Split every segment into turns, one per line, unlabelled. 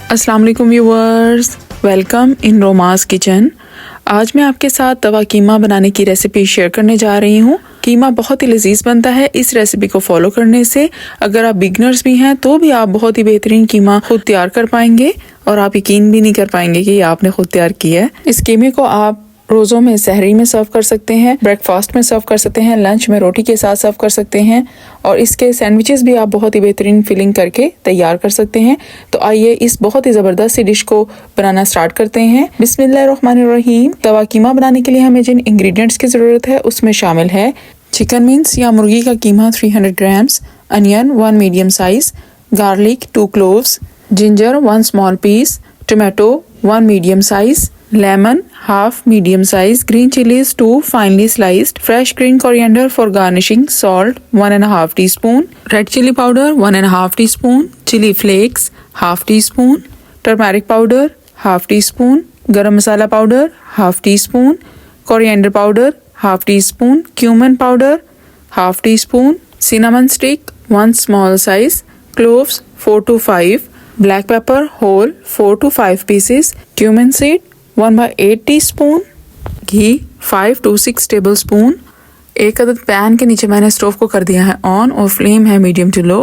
अस्सलाम वालेकुम viewers, welcome in रोमास kitchen. आज मैं आपके साथ तवा कीमा बनाने की रेसिपी शेयर करने जा रही हूँ। कीमा बहुत ही लजीज बनता है इस रेसिपी को फॉलो करने से। अगर आप बिगनर्स भी हैं तो भी आप बहुत ही बेहतरीन कीमा खुद तैयार कर पाएंगे और आप यकीन भी नहीं कर पाएंगे कि आपने खुद तैयार किया है। इस कीमे को आप रोज़ों में, सहरी में सर्व कर सकते हैं, ब्रेकफास्ट में सर्व कर सकते हैं, लंच में रोटी के साथ सर्व कर सकते हैं और इसके सैंडविचेस भी आप बहुत ही बेहतरीन फिलिंग करके तैयार कर सकते हैं। तो आइए इस बहुत ही ज़बरदस्त सी डिश को बनाना स्टार्ट करते हैं। बिस्मिल्लाहिर्रहमानिर्रहीम। तवा कीमा बनाने के लिए हमें जिन इंग्रेडिएंट्स की ज़रूरत है उसमें शामिल है चिकन मिंस या मुर्गी का keema 300 grams, onion 1 medium size, garlic 2 cloves, ginger 1 small piece, tomato 1 medium size, lemon half medium size, green chilies 2 finely sliced, fresh green coriander for garnishing, salt 1.5 teaspoon, red chili powder 1.5 teaspoon, chili flakes half teaspoon, turmeric powder half teaspoon, garam masala powder half teaspoon, coriander powder half teaspoon, cumin powder half teaspoon, cinnamon stick 1 small size, cloves 4 to 5, black pepper whole 4 to 5 pieces, cumin seed 1/8 teaspoon, ghee 5 to 6 table spoon. एक अदद pan के नीचे मैंने stove को कर दिया है on और फ्लेम है मीडियम टू लो।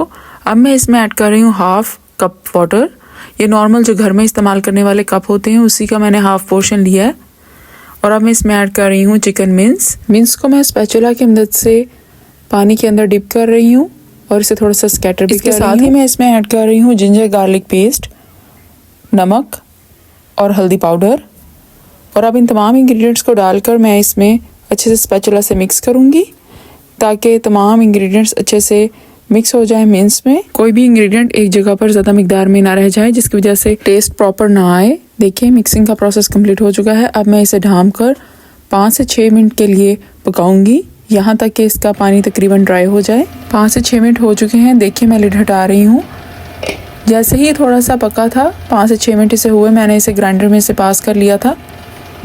अब मैं इसमें ऐड कर रही हूँ हाफ कप वाटर। ये नॉर्मल जो घर में इस्तेमाल करने वाले कप होते हैं उसी का मैंने हाफ पोर्शन लिया है। और अब मैं इसमें ऐड कर रही हूँ चिकन मिंस को मैं स्पैचुला की मदद से पानी के अंदर डिप कर रही हूँ और इसे थोड़ा सा स्कैटर भी कर रही हूँ। इसके साथ ही मैं इसमें ऐड कर रही हूँ जिंजर गार्लिक पेस्ट, नमक और हल्दी पाउडर। और अब इन तमाम इंग्रेडिएंट्स को डालकर मैं इसमें अच्छे से स्पैचुला से मिक्स करूंगी ताकि तमाम इंग्रेडिएंट्स अच्छे से मिक्स हो जाए मिंस में। कोई भी इंग्रेडिएंट एक जगह पर ज़्यादा मिकदार में ना रह जाए जिसकी वजह से टेस्ट प्रॉपर ना आए। देखिए मिक्सिंग का प्रोसेस कंप्लीट हो चुका है। अब मैं इसे ढाँप कर 5 से 6 मिनट के लिए पकाऊंगी यहाँ तक कि इसका पानी तकरीबन ड्राई हो जाए। 5 से 6 मिनट हो चुके हैं। देखिए मैं लिड हटा रही हूँ। जैसे ही थोड़ा सा पका था, 5 से 6 मिनट इसे हुए, मैंने इसे ग्राइंडर में से पास कर लिया था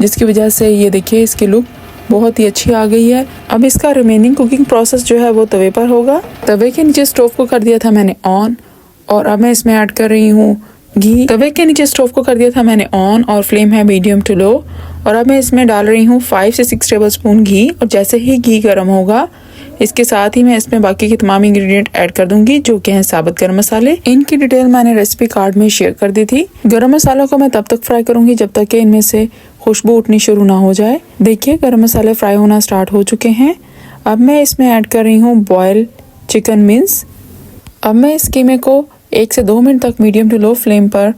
जिसकी वजह से ये देखिए इसकी लुक बहुत ही अच्छी आ गई है। अब इसका रिमेनिंग कुकिंग प्रोसेस जो है वो तवे पर होगा। तवे के नीचे स्टोव को कर दिया था मैंने ऑन और अब मैं इसमें ऐड कर रही हूँ घी। तवे के नीचे स्टोव को कर दिया था मैंने ऑन और फ्लेम है मीडियम टू लो। और अब मैं इसमें डाल रही हूँ 5 से 6 टेबल स्पून घी। और जैसे ही घी गर्म होगा इसके साथ ही मैं इसमें बाकी के तमाम इंग्रेडिएंट ऐड कर दूंगी जो कि हैं साबुत गरम मसाले। इनकी डिटेल मैंने रेसिपी कार्ड में शेयर कर दी थी। गरम मसालों को मैं तब तक फ्राई करूंगी जब तक कि इनमें से खुशबू उठनी शुरू ना हो जाए। देखिए गरम मसाले फ्राई होना स्टार्ट हो चुके हैं। अब मैं इसमें ऐड कर रही हूँ बॉयल चिकन मिंस। अब मैं इस कीमे को 1 से 2 मिनट तक मीडियम टू लो फ्लेम पर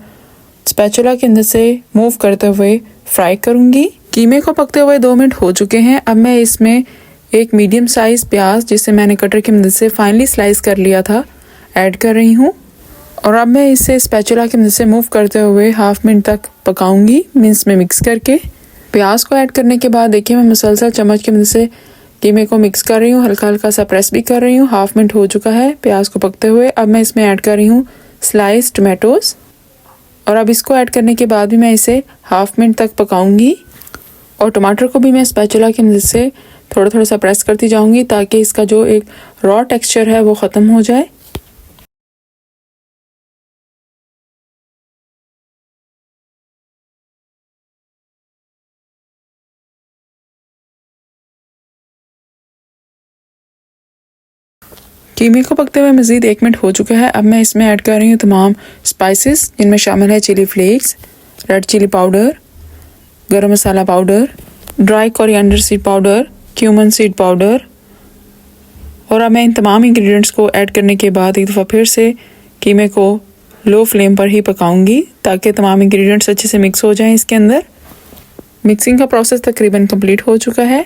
स्पैचुला के अंदर से मूव करते हुए फ्राई करूंगी। कीमे को पकते हुए 2 मिनट हो चुके हैं। अब मैं इसमें एक मीडियम साइज प्याज जिसे मैंने कटर की मदद से फाइनली स्लाइस कर लिया था ऐड कर रही हूँ। और अब मैं इसे स्पैचुला की मदद से मूव करते हुए हाफ मिनट तक पकाऊंगी मिंस में मिक्स करके। प्याज को ऐड करने के बाद देखिए मैं मुसलसल चम्मच की मदद से कीमे को मिक्स कर रही हूँ, हल्का हल्का सा प्रेस भी कर रही हूँ। हाफ मिनट हो चुका है प्याज को पकते हुए। अब मैं इसमें ऐड कर रही हूँ स्लाइस टोमेटोज और अब इसको ऐड करने के बाद भी मैं इसे हाफ मिनट तक पकाऊंगी। और टमाटर को भी मैं स्पैचुला की मदद से थोड़ा थोड़ा सा प्रेस करती जाऊंगी ताकि इसका जो एक रॉ टेक्सचर है वो ख़त्म हो जाए। कीमे को पकते हुए मज़ीद 1 मिनट हो चुका है। अब मैं इसमें ऐड कर रही हूँ तमाम स्पाइसेस जिनमें शामिल है chilli flakes, red chilli powder, garam masala powder, dry coriander seed powder, cumin seed powder. और अब मैं इन तमाम इंग्रेडिएंट्स को ऐड करने के बाद एक दफ़ा फिर से कीमे को लो फ्लेम पर ही पकाऊंगी ताकि तमाम इंग्रेडिएंट्स अच्छे से मिक्स हो जाएं इसके अंदर। मिक्सिंग का प्रोसेस तकरीबन कंप्लीट हो चुका है।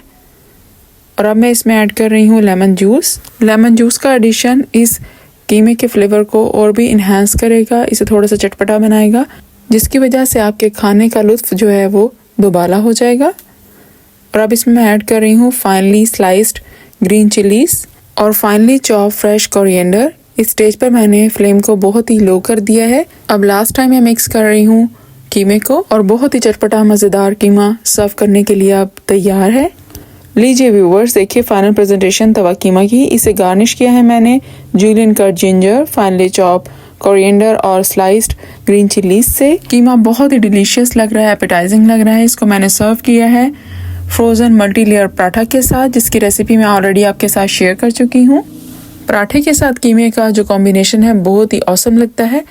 और अब मैं इसमें ऐड कर रही हूँ लेमन जूस। लेमन जूस का एडिशन इस कीमे के फ्लेवर को और भी इन्हांस करेगा, इसे थोड़ा सा चटपटा बनाएगा जिसकी वजह से आपके खाने का लुत्फ जो है वो दोबाला हो जाएगा। और अब इसमें मैं ऐड कर रही हूँ फाइनली स्लाइस्ड ग्रीन चिलीज और फाइनली चॉप फ्रेश कोरिएंडर। इस स्टेज पर मैंने फ्लेम को बहुत ही लो कर दिया है। अब लास्ट टाइम मैं मिक्स कर रही हूँ कीमे को और बहुत ही चटपटा मज़ेदार कीमा सर्व करने के लिए अब तैयार है। लीजिए व्यूवर्स, देखिए फाइनल प्रेजेंटेशन तवा कीमा की। इसे गार्निश किया है मैंने julienne cut ginger, finally chop coriander और स्लाइस्ड ग्रीन चिलीज से। कीमा बहुत ही डिलीशियस लग रहा है, एपेटाइजिंग लग रहा है। इसको मैंने सर्व किया है फ्रोज़न मल्टी लेयर पराठा के साथ, जिसकी रेसिपी मैं ऑलरेडी आपके साथ शेयर कर चुकी हूँ। पराठे के साथ कीमे का जो कॉम्बिनेशन है बहुत ही ऑसम लगता है।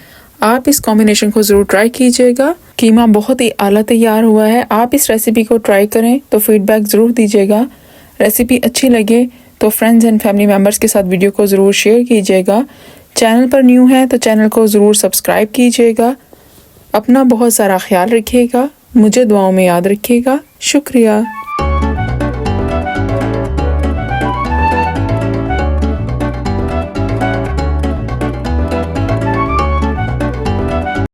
आप इस कॉम्बिनेशन को ज़रूर ट्राई कीजिएगा। कीमा बहुत ही आला तैयार हुआ है। आप इस रेसिपी को ट्राई करें तो फीडबैक ज़रूर दीजिएगा। रेसिपी अच्छी लगे तो फ्रेंड्स एंड फैमिली मेम्बर्स के साथ वीडियो को ज़रूर शेयर कीजिएगा। चैनल पर न्यू है तो चैनल को ज़रूर सब्सक्राइब कीजिएगा। अपना बहुत सारा ख्याल रखिएगा, मुझे दुआओं में याद रखिएगा। शुक्रिया।